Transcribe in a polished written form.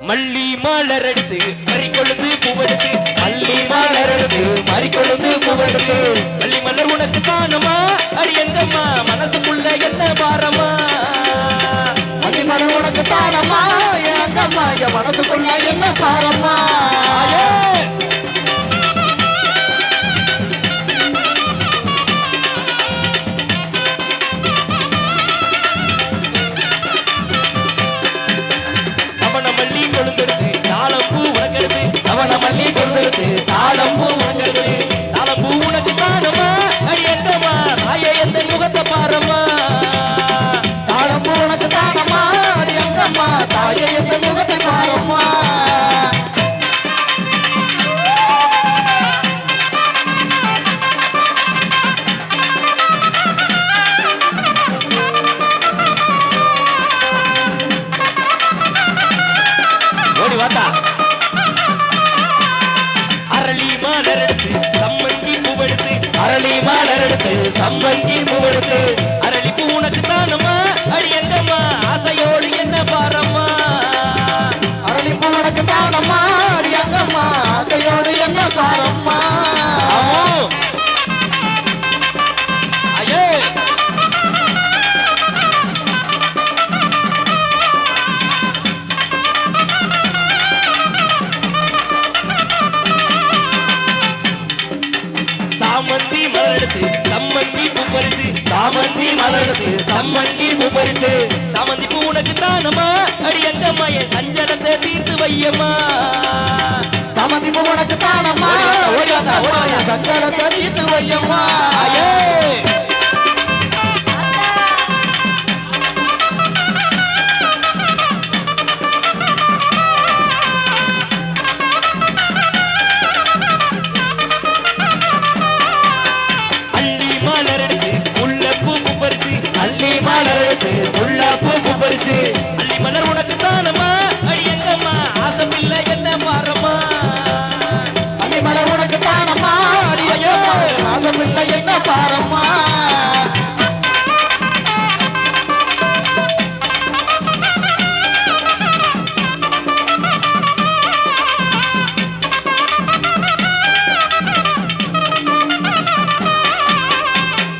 மல்லி மலர் எடுத்து மறிக்கொழுந்து பூவெடுத்து மல்லி மலர் எடுத்து மறிக்கொழுந்து பூவெடுத்து மல்லி மலர் உனக்கு தானமா அடி எங்கம்மா மனசுக்குள்ள என்ன பாரமா மல்லி மலர் உனக்கு தானமா எங்கம்மா என் மனசுக்குள்ள என்ன பாரமா மல்லி கொடுத்து தாளம்பூ உனக்கு தாளம்பூ உனக்கு தானமா அடி எங்கம்மா தாயே எந்த முகத்தை பாரம்மா தாளம்பூ உனக்கு தானமா அடி எங்கம்மா தாயே எந்த முகத்தை பாரம்மா ஓடி வாத்தா அரளி மலர் எடுத்து சம்மங்கி பூவெடுத்து அரளி மலர் எடுத்து சம்மங்கி பூவெடுத்து அரளி பூ உனக்கு தானமா அடி எங்கம்மா ஆசையோடு என்ன பாரம்மா அரளி பூ உனக்கு தானமா அடி எங்கம்மா ஆசையோடு என்ன பாரம்மா ஐயே சாமந்தி மலர் எடுத்து சம்மங்கி பூ பறிச்சு சாமந்தி மலர் எடுத்து சம்மங்கி பூ பறிச்சு சாமந்தி பூ உனக்கு தானமா அடி எங்கம்மா என் சஞ்சலத்தை தீர்த்து வையம்மா சாமந்தி பூ உனக்கு தானமா என் சஞ்சலத்தை தீர்த்து வையம்மா ஐயே அள்ளி மலர் எடுத்து முல்லைப்பூ பறிச்சு அள்ளி மலர் உனக்கு தானமா அடி எங்கம்மா ஆசைப்பில்லை என்ன பாரம்மா அள்ளி மலர் உனக்கு தானமா அடி ஆசைப்பில்லை என்ன பாரம்மா